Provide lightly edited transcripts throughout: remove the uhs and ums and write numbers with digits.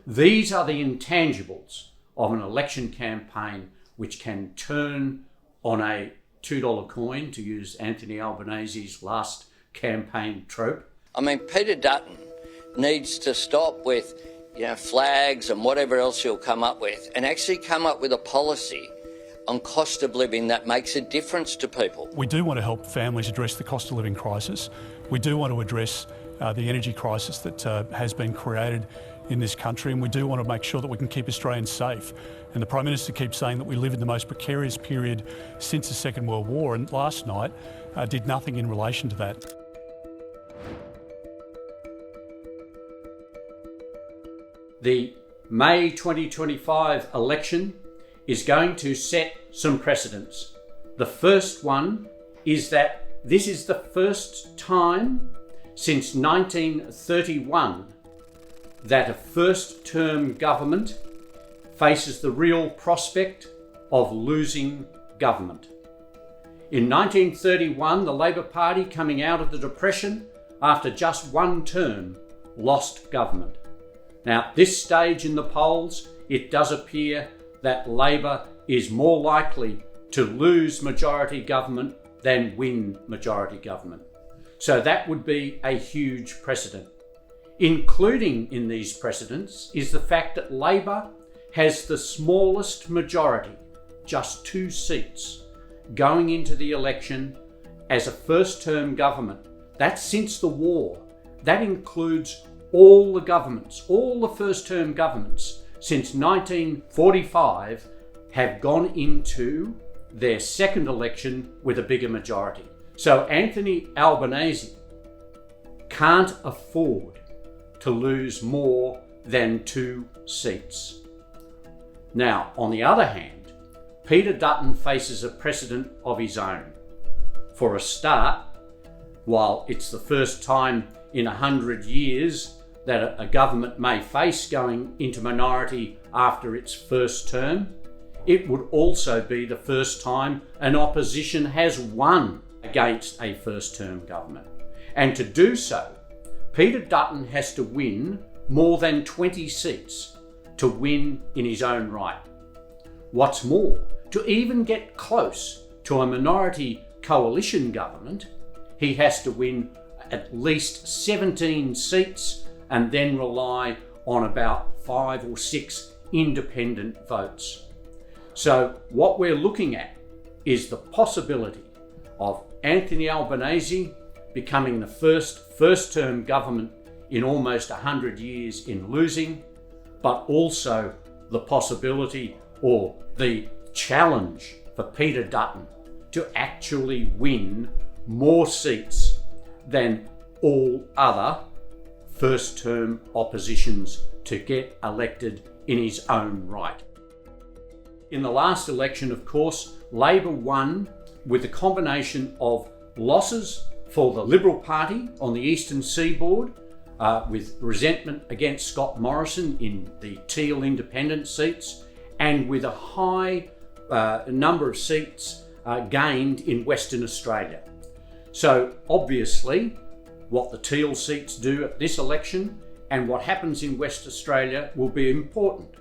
These are the intangibles of an election campaign which can turn on a $2 coin, to use Anthony Albanese's last campaign trope. I mean, Peter Dutton needs to stop with, flags and whatever else he'll come up with, and actually come up with a policy on cost of living that makes a difference to people. We do want to help families address the cost of living crisis. We do want to address the energy crisis that has been created in this country, and we do want to make sure that we can keep Australians safe. And the Prime Minister keeps saying that we live in the most precarious period since the Second World War, and last night did nothing in relation to that. The May 2025 election is going to set some precedents. The first one is that this is the first time since 1931 that a first-term government faces the real prospect of losing government. In 1931, the Labor Party, coming out of the Depression after just one term, lost government. Now, at this stage in the polls, it does appear that Labor is more likely to lose majority government than win majority government. So that would be a huge precedent. Including in these precedents is the fact that Labor has the smallest majority, just 2 seats, going into the election as a first-term government. That's since the war. That includes all the governments, all the first-term governments since 1945 have gone into their second election with a bigger majority. So Anthony Albanese can't afford to lose more than 2 seats. Now, on the other hand, Peter Dutton faces a precedent of his own. For a start, while it's the first time in 100 years that a government may face going into minority after its first term, it would also be the first time an opposition has won against a first-term government. And to do so, Peter Dutton has to win more than 20 seats to win in his own right. What's more, to even get close to a minority coalition government, he has to win at least 17 seats and then rely on about 5 or 6 independent votes. So what we're looking at is the possibility of Anthony Albanese becoming the first-term government in almost 100 years in losing, but also the possibility or the challenge for Peter Dutton to actually win more seats than all other first-term oppositions to get elected in his own right. In the last election, of course, Labor won with a combination of losses for the Liberal Party on the eastern seaboard, with resentment against Scott Morrison in the Teal independent seats, and with a high number of seats gained in Western Australia. So obviously, what the Teal seats do at this election and what happens in West Australia will be important.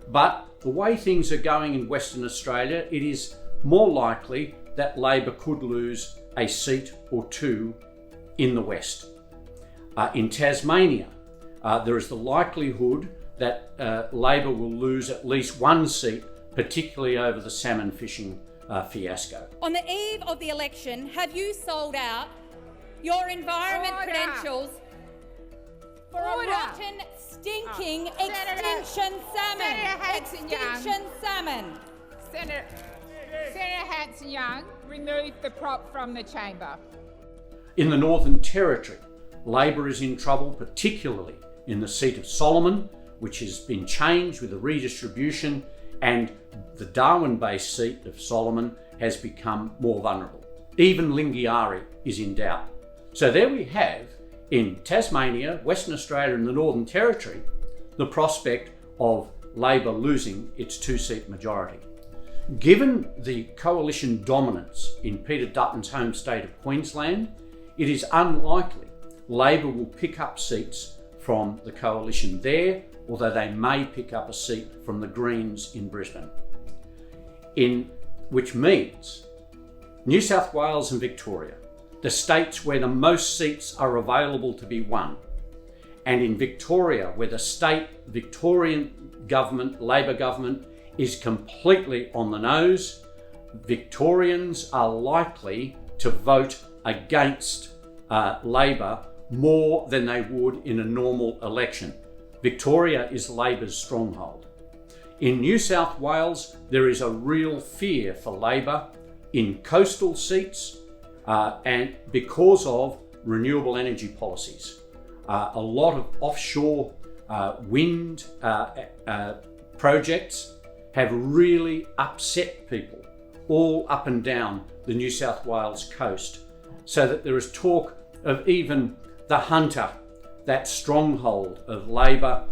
But the way things are going in Western Australia, it is more likely that Labor could lose a seat or 2 in the West. In Tasmania, there is the likelihood that Labor will lose at least 1 seat, particularly over the salmon fishing fiasco. On the eve of the election, have you sold out your environment credentials for a rotten, stinking extinction salmon? Extinction salmon. Senator Hanson-Young, remove the prop from the chamber. In the Northern Territory, Labor is in trouble, particularly in the seat of Solomon, which has been changed with a redistribution, and the Darwin-based seat of Solomon has become more vulnerable. Even Lingiari is in doubt. So there we have, in Tasmania, Western Australia and the Northern Territory, the prospect of Labor losing its 2-seat majority. Given the coalition dominance in Peter Dutton's home state of Queensland, it is unlikely Labor will pick up seats from the coalition there although they may pick up a seat from the Greens in Brisbane. Which means New South Wales and Victoria, the states where the most seats are available to be won, and in Victoria, where the state Victorian government, Labor government, is completely on the nose, Victorians are likely to vote against Labor more than they would in a normal election. Victoria is Labor's stronghold. In New South Wales, there is a real fear for Labor in coastal seats and because of renewable energy policies. A lot of offshore wind projects have really upset people all up and down the New South Wales coast, so that there is talk of even the Hunter, that stronghold of Labor,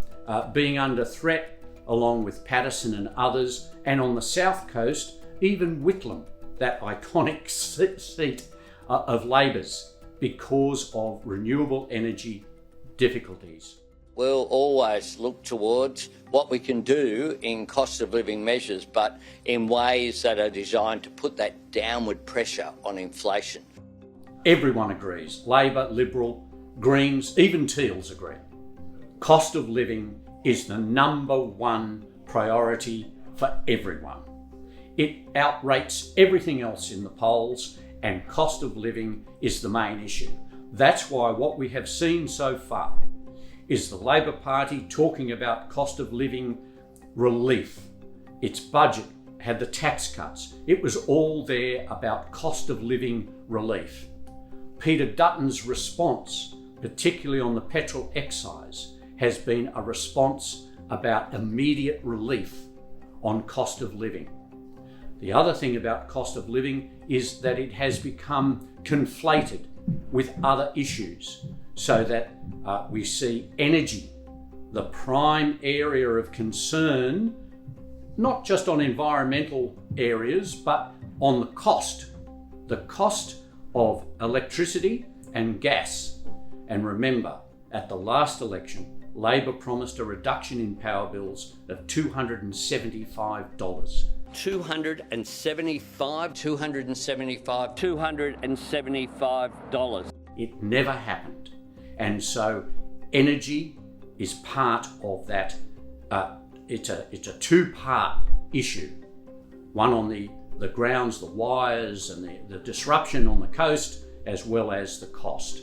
being under threat, along with Patterson and others, and on the south coast, even Whitlam, that iconic seat of Labor's, because of renewable energy difficulties. We'll always look towards what we can do in cost of living measures, but in ways that are designed to put that downward pressure on inflation. Everyone agrees. Labor, Liberal, Greens, even Teals agree. Cost of living is the number one priority for everyone. It outrates everything else in the polls, and cost of living is the main issue. That's why what we have seen so far is the Labor Party talking about cost of living relief. Its budget had the tax cuts. It was all there about cost of living relief. Peter Dutton's response, particularly on the petrol excise, has been a response about immediate relief on cost of living. The other thing about cost of living is that it has become conflated with other issues, so that we see energy, the prime area of concern, not just on environmental areas, but on the cost of electricity and gas. And remember, at the last election, Labor promised a reduction in power bills of $275. $275. It never happened. And so energy is part of that. It's a two-part issue. One on the grounds, the wires and the disruption on the coast, as well as the cost.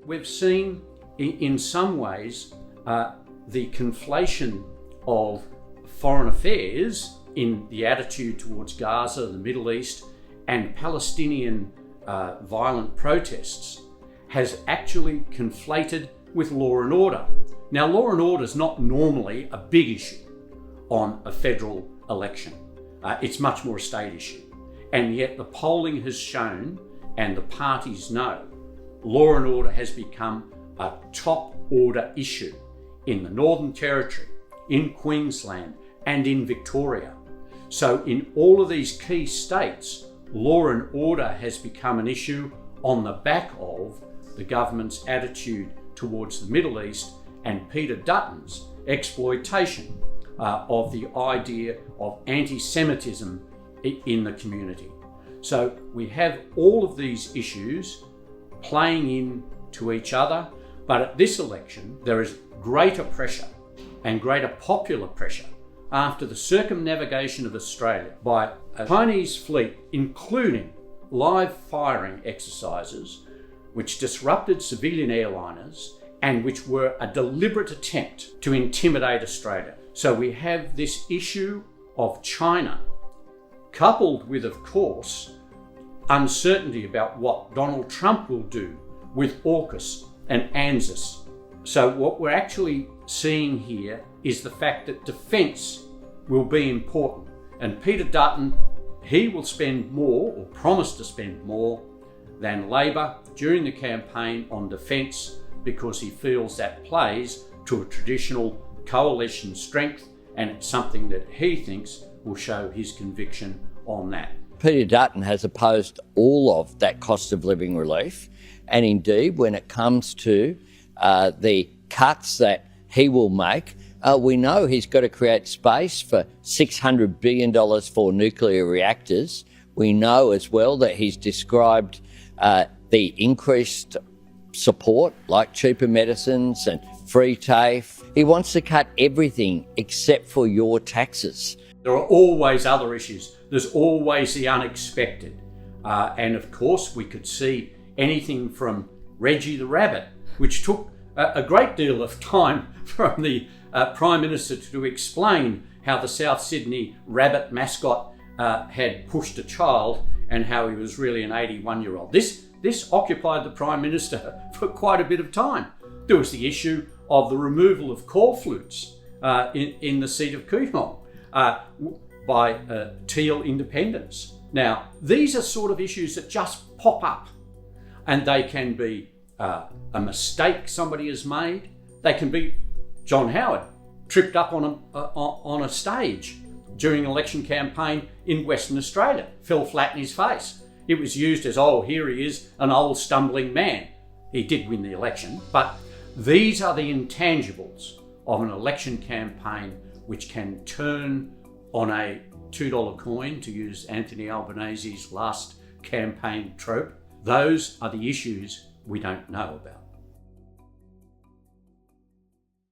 We've seen in some ways the conflation of foreign affairs in the attitude towards Gaza, the Middle East, and Palestinian violent protests has actually conflated with law and order. Now, law and order is not normally a big issue on a federal election. It's much more a state issue. And yet the polling has shown, and the parties know, law and order has become a top order issue in the Northern Territory, in Queensland, and in Victoria. So in all of these key states, law and order has become an issue on the back of the government's attitude towards the Middle East and Peter Dutton's exploitation of the idea of anti-Semitism in the community. So we have all of these issues playing into each other, but at this election there is greater pressure and greater popular pressure after the circumnavigation of Australia by a Chinese fleet, including live firing exercises which disrupted civilian airliners and which were a deliberate attempt to intimidate Australia. So we have this issue of China, coupled with, of course, uncertainty about what Donald Trump will do with AUKUS and ANZUS. So what we're actually seeing here is the fact that defence will be important. And Peter Dutton, he will spend more, or promise to spend more, than Labor during the campaign on defence, because he feels that plays to a traditional coalition strength, and it's something that he thinks will show his conviction on that. Peter Dutton has opposed all of that cost of living relief, and indeed when it comes to the cuts that he will make. We know he's got to create space for $600 billion for nuclear reactors. We know as well that he's described the increased support, like cheaper medicines and free TAFE. He wants to cut everything except for your taxes. There are always other issues. There's always the unexpected. And of course, we could see anything from Reggie the Rabbit, which took a great deal of time from the Prime Minister to explain how the South Sydney rabbit mascot had pushed a child and how he was really an 81-year-old. This occupied the Prime Minister for quite a bit of time. There was the issue of the removal of call flutes in the seat of Kooyong by Teal independents. Now, these are sort of issues that just pop up, and they can be a mistake somebody has made. They can be John Howard tripped up on a stage during an election campaign in Western Australia, fell flat in his face. It was used as, oh, here he is, an old stumbling man. He did win the election, but these are the intangibles of an election campaign which can turn on a $2 coin, to use Anthony Albanese's last campaign trope. Those are the issues we don't know about.